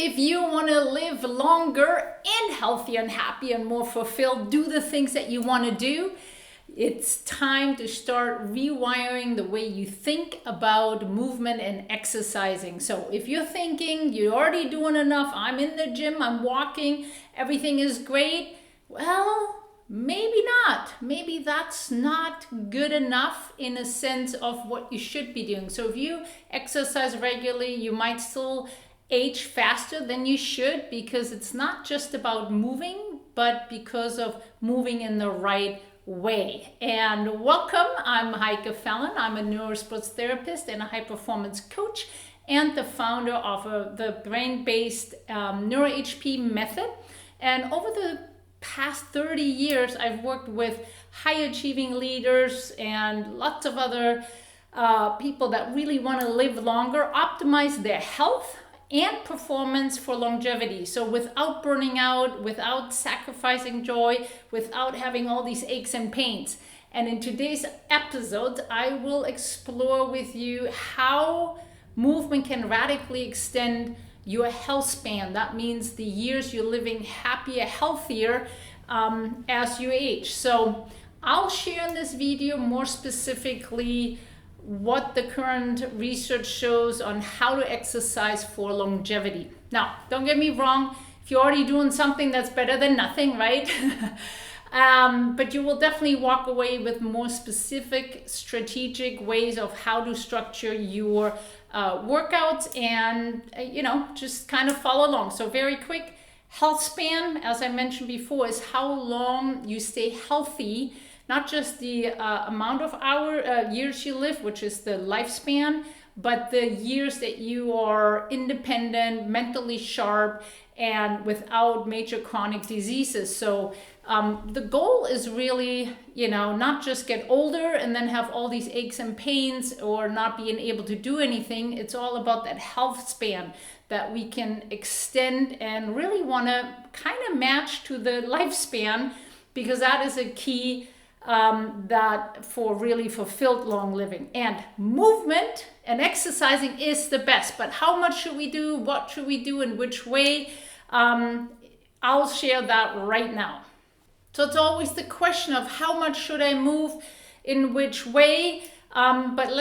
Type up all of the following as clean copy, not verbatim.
If you want to live longer and healthier and happier and more fulfilled, do the things that you want to do, it's time to start rewiring the way you think about movement and exercising. So if you're thinking you're already doing enough, I'm in the gym, I'm walking, everything is great, well, maybe not. Maybe that's not good enough in a sense of what you should be doing. So if you exercise regularly, you might still age faster than you should, because it's not just about moving, but because of moving in the right way. And welcome, I'm Heike Fallon. I'm a neurosports therapist and a high performance coach and the founder of the brain-based NeuroHP method. And over the past 30 years, I've worked with high achieving leaders and lots of other people that really want to live longer, optimize their health and performance for longevity. So without burning out, without sacrificing joy, without having all these aches and pains. And in today's episode, I will explore with you how movement can radically extend your health span. That means the years you're living happier, healthier as you age. So I'll share in this video more specifically what the current research shows on how to exercise for longevity. Now, don't get me wrong, if you're already doing something, that's better than nothing, right? But you will definitely walk away with more specific, strategic ways of how to structure your workouts and, just kind of follow along. So very quick, health span, as I mentioned before, is how long you stay healthy. Not just the amount of years you live, which is the lifespan, but the years that you are independent, mentally sharp, and without major chronic diseases. So the goal is really, not just get older and then have all these aches and pains or not being able to do anything. It's all about that health span that we can extend and really want to kind of match to the lifespan, because that is a key that for really fulfilled long living. And movement and exercising is the best, but how much should we do, what should we do, in which way? I'll share that right now. So it's always the question of how much should I move, in which way, but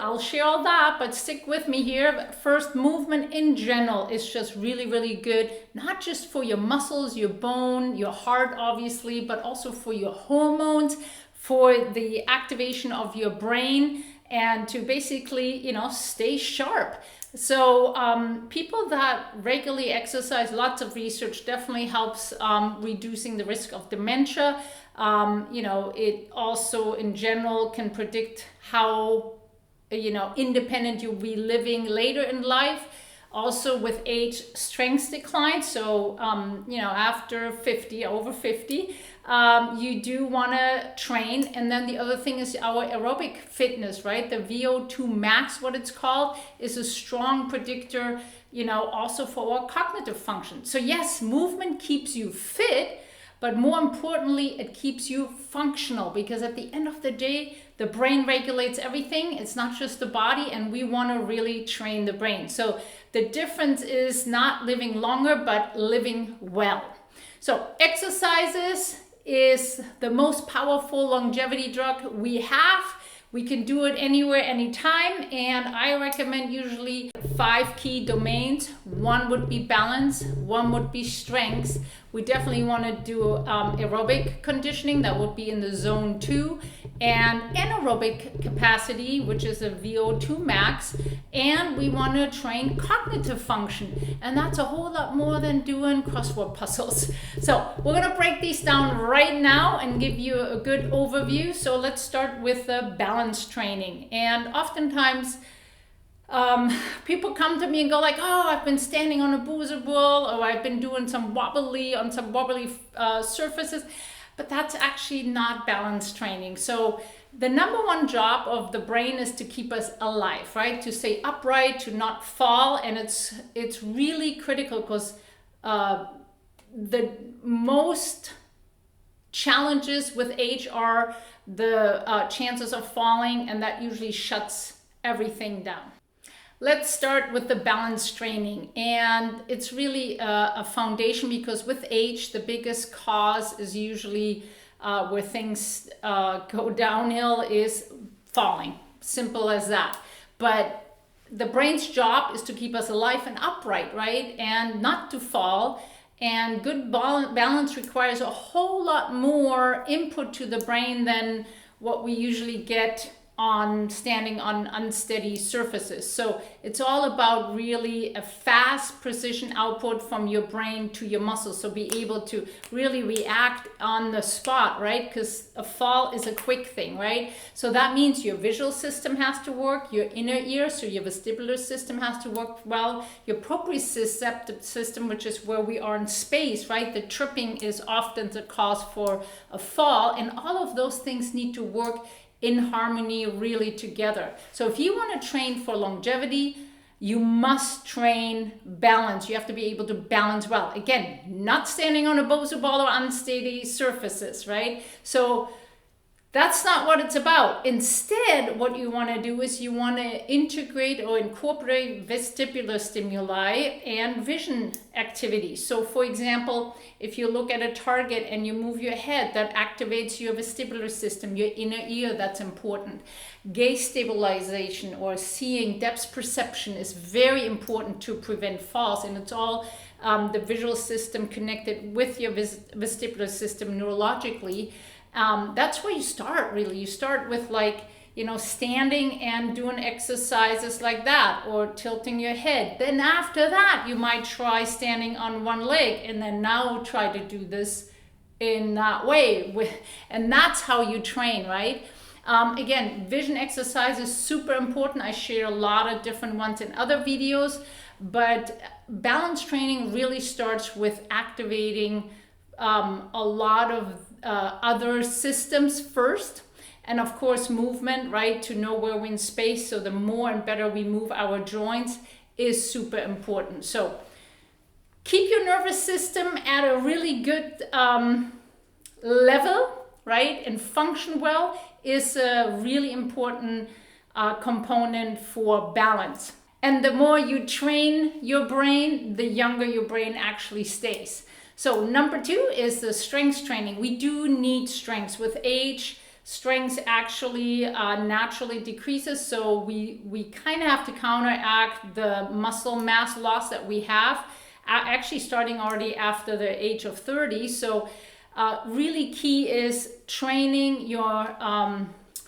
I'll share all that, but stick with me here. First, movement in general is just really, really good, not just for your muscles, your bone, your heart, obviously, but also for your hormones, for the activation of your brain, and to basically, stay sharp. So people that regularly exercise, lots of research definitely helps reducing the risk of dementia. It also in general can predict how, independent you'll be living later in life. Also with age, strength decline. So, after 50, over 50, you do want to train. And then the other thing is our aerobic fitness, right? The VO2 max, what it's called, is a strong predictor, also for our cognitive function. So yes, movement keeps you fit, but more importantly, it keeps you functional, because at the end of the day, the brain regulates everything. It's not just the body, and we want to really train the brain. So the difference is not living longer, but living well. So exercises is the most powerful longevity drug we have. We can do it anywhere, anytime, and I recommend usually 5 key domains. One would be balance, one would be strengths. We definitely want to do aerobic conditioning, that would be in the zone 2, and anaerobic capacity, which is a VO2 max, and we want to train cognitive function, and that's a whole lot more than doing crossword puzzles. So we're going to break these down right now and give you a good overview. So let's start with the balance training. And oftentimes people come to me and go like, oh, I've been standing on a boozer ball, or I've been doing some wobbly surfaces, but that's actually not balance training. So the number one job of the brain is to keep us alive, right? To stay upright, to not fall. And it's really critical, because the most challenges with age are the chances of falling, and that usually shuts everything down. Let's start with the balance training. And it's really a foundation, because with age, the biggest cause is usually where things go downhill is falling. Simple as that. But the brain's job is to keep us alive and upright, right? And not to fall. And good balance requires a whole lot more input to the brain than what we usually get on standing on unsteady surfaces. So it's all about really a fast precision output from your brain to your muscles. So be able to really react on the spot, right? Because a fall is a quick thing, right? So that means your visual system has to work, your inner ear, so your vestibular system has to work well, your proprioceptive system, which is where we are in space, right? The tripping is often the cause for a fall, and all of those things need to work in harmony, really together. So if you want to train for longevity, you must train balance. You have to be able to balance well. Again, not standing on a Bosu ball or unsteady surfaces, right? So that's not what it's about. Instead, what you want to do is you want to integrate or incorporate vestibular stimuli and vision activities. So for example, if you look at a target and you move your head, that activates your vestibular system, your inner ear, that's important. Gaze stabilization or seeing, depth perception is very important to prevent falls, and it's all the visual system connected with your vestibular system neurologically. That's where you start, really. You start with, like, standing and doing exercises like that, or tilting your head. Then after that, you might try standing on one leg, and then now try to do this in that way. And that's how you train, right? Again, vision exercise is super important. I share a lot of different ones in other videos, but balance training really starts with activating a lot of other systems first, and of course movement, right, to know where we're in space. So the more and better we move our joints is super important. So keep your nervous system at a really good level, right, and function well is a really important component for balance. And the more you train your brain, the younger your brain actually stays. So number 2 is the strength training. We do need strength. With age, strength actually naturally decreases. So we kind of have to counteract the muscle mass loss that we have, actually starting already after the age of 30. So really key is training your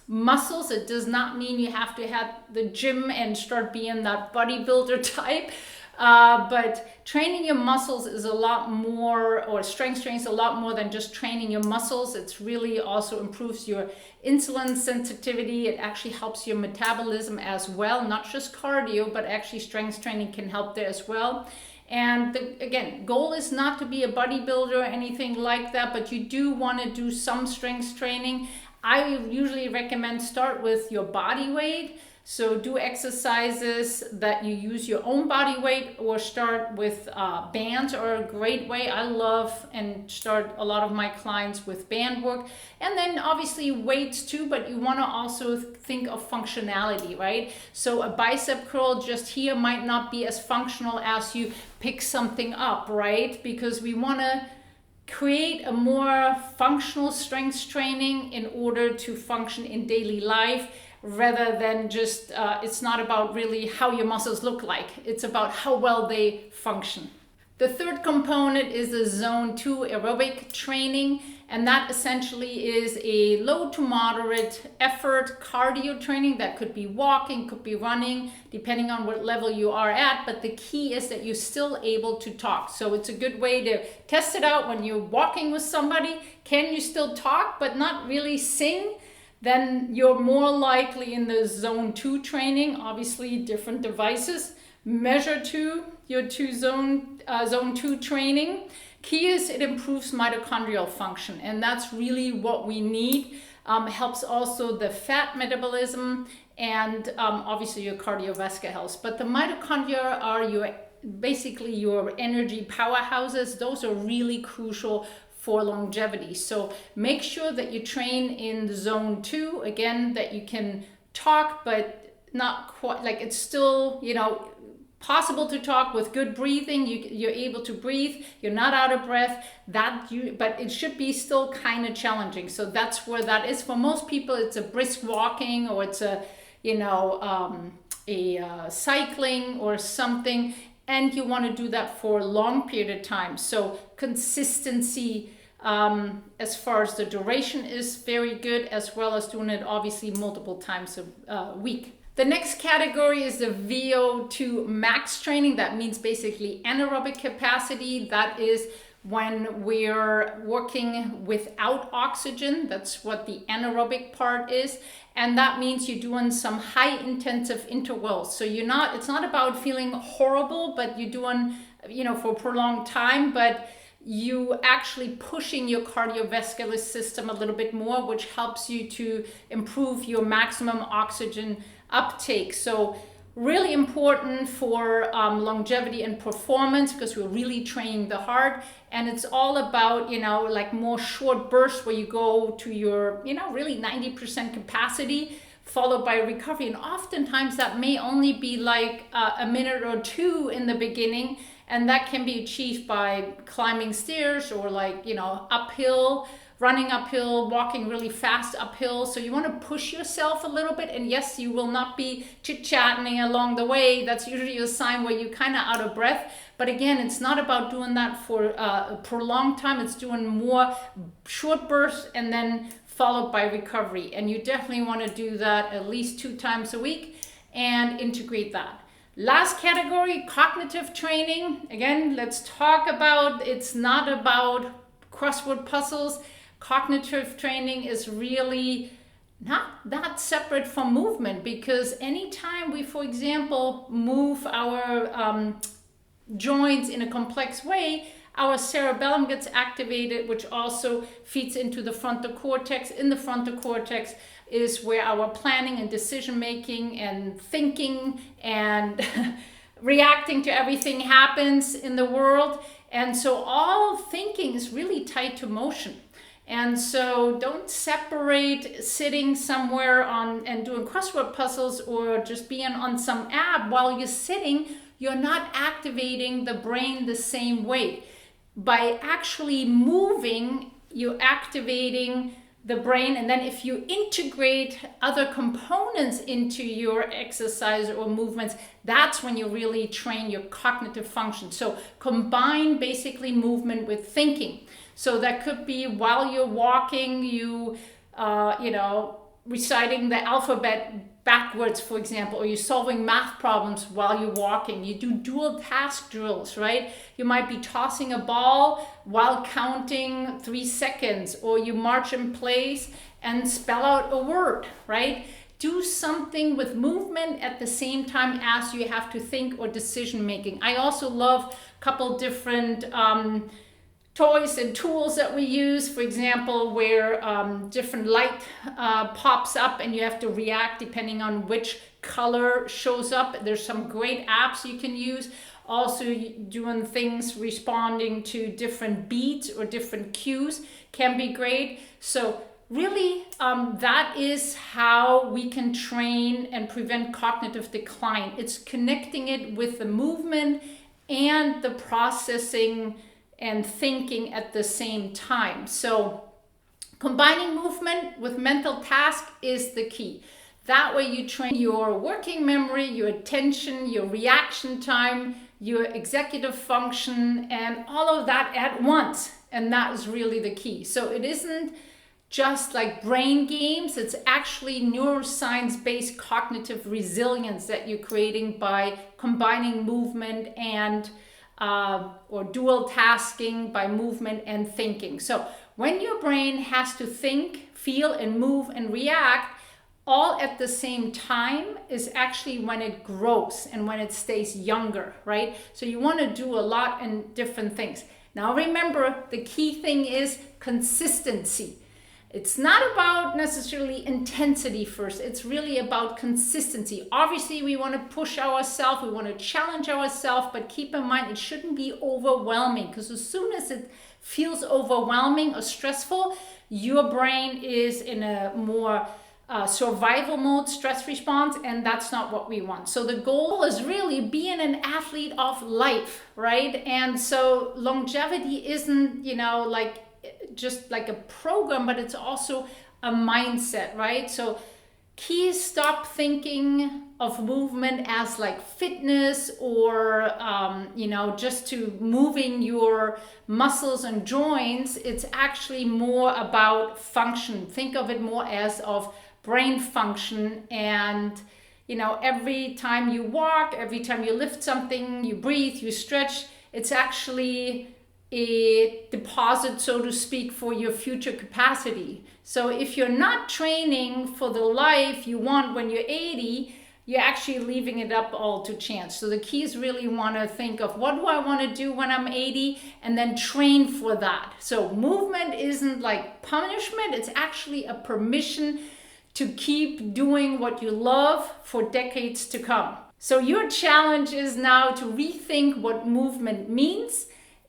muscles. It does not mean you have to have the gym and start being that bodybuilder type. But training your muscles is a lot more, or strength training is a lot more than just training your muscles. It's really also improves your insulin sensitivity. It actually helps your metabolism as well, not just cardio, but actually strength training can help there as well. And again, goal is not to be a bodybuilder or anything like that, but you do want to do some strength training. I usually recommend start with your body weight. So do exercises that you use your own body weight, or start with bands are a great way. I love and start a lot of my clients with band work. And then obviously weights too, but you want to also think of functionality, right? So a bicep curl just here might not be as functional as you pick something up, right? Because we want to create a more functional strength training in order to function in daily life, rather than just, it's not about really how your muscles look like. It's about how well they function. The third component is the zone 2 aerobic training, and that essentially is a low to moderate effort cardio training. That could be walking, could be running, depending on what level you are at, but the key is that you're still able to talk. So it's a good way to test it out when you're walking with somebody. Can you still talk but not really sing? Then you're more likely in the zone 2 training. Obviously different devices measure to your zone 2 training. Key is it improves mitochondrial function, and that's really what we need. Helps also the fat metabolism and obviously your cardiovascular health. But the mitochondria are basically your energy powerhouses. Those are really crucial for longevity. So make sure that you train in zone 2, again, that you can talk but not quite, like it's still, you know, possible to talk with good breathing. You're able to breathe, you're not out of breath, but it should be still kind of challenging. So that's where that is. For most people, it's a brisk walking, or it's a, you know, cycling or something, and you want to do that for a long period of time. So consistency, as far as the duration, is very good, as well as doing it obviously multiple times a week. The next category is the VO2 max training. That means basically anaerobic capacity. That is when we're working without oxygen. That's what the anaerobic part is. And that means you're doing some high intensive intervals. So it's not about feeling horrible, but you're doing, you know, for a prolonged time, but you actually pushing your cardiovascular system a little bit more, which helps you to improve your maximum oxygen uptake. So really important for longevity and performance, because we're really training the heart. And it's all about, you know, like more short bursts where you go to your, you know, really 90% capacity, followed by recovery. And oftentimes that may only be like a minute or two in the beginning. And that can be achieved by climbing stairs, or like, you know, uphill, running uphill, walking really fast uphill. So you want to push yourself a little bit. And yes, you will not be chit-chatting along the way. That's usually a sign where you're kind of out of breath. But again, it's not about doing that for a prolonged time. It's doing more short bursts and then followed by recovery. And you definitely want to do that at least 2 times a week and integrate that. Last category, cognitive training. Again, let's talk about, it's not about crossword puzzles. Cognitive training is really not that separate from movement, because anytime we, for example, move our joints in a complex way, our cerebellum gets activated, which also feeds into the frontal cortex. In the frontal cortex is where our planning and decision making and thinking and reacting to everything happens in the world. And so all thinking is really tied to motion. And so don't separate sitting somewhere and doing crossword puzzles or just being on some app while you're sitting. You're not activating the brain the same way. By actually moving, you're activating the brain. And then if you integrate other components into your exercise or movements, that's when you really train your cognitive function. So combine basically movement with thinking. So that could be while you're walking, you know, reciting the alphabet backwards, for example, or you're solving math problems while you're walking. You do dual task drills, right? You might be tossing a ball while counting 3 seconds, or you march in place and spell out a word, right? Do something with movement at the same time as you have to think or decision making. I also love a couple different toys and tools that we use, for example, where different light pops up and you have to react depending on which color shows up. There's some great apps you can use. Also doing things responding to different beats or different cues can be great. So really, that is how we can train and prevent cognitive decline. It's connecting it with the movement and the processing and thinking at the same time. So combining movement with mental task is the key. That way you train your working memory, your attention, your reaction time, your executive function, and all of that at once. And that is really the key. So it isn't just like brain games, it's actually neuroscience-based cognitive resilience that you're creating by combining movement and or dual tasking by movement and thinking. So when your brain has to think, feel, and move and react all at the same time is actually when it grows and when it stays younger, right? So you want to do a lot in different things. Now remember, the key thing is consistency. It's not about necessarily intensity first. It's really about consistency. Obviously, we want to push ourselves. We want to challenge ourselves, but keep in mind, it shouldn't be overwhelming, because as soon as it feels overwhelming or stressful, your brain is in a more survival mode, stress response, and that's not what we want. So the goal is really being an athlete of life, right? And so longevity isn't, like just like a program, but it's also a mindset, right? So key is stop thinking of movement as like fitness or, just to moving your muscles and joints. It's actually more about function. Think of it more as of brain function. And, every time you walk, every time you lift something, you breathe, you stretch, it's actually a deposit, so to speak, for your future capacity. So if you're not training for the life you want when you're 80, you're actually leaving it up all to chance. So the key is really want to think of what do I want to do when I'm 80 and then train for that. So movement isn't like punishment, it's actually a permission to keep doing what you love for decades to come. So your challenge is now to rethink what movement means.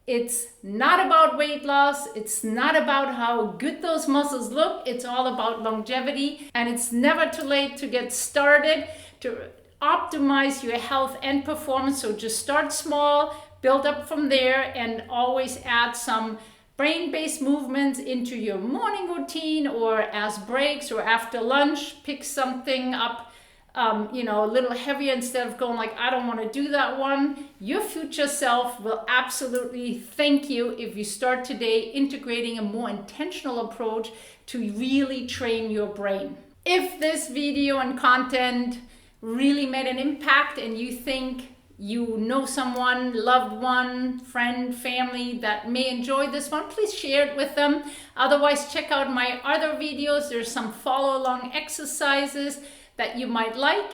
It's not about weight loss. It's not about how good those muscles look. It's all about longevity. And it's never too late to get started, to optimize your health and performance. So just start small, build up from there, and always add some brain-based movements into your morning routine or as breaks or after lunch. Pick something up a little heavier instead of going like, I don't want to do that one. Your future self will absolutely thank you if you start today integrating a more intentional approach to really train your brain. If this video and content really made an impact and you think you know someone, loved one, friend, family that may enjoy this one, please share it with them. Otherwise, check out my other videos. There's some follow along exercises that you might like.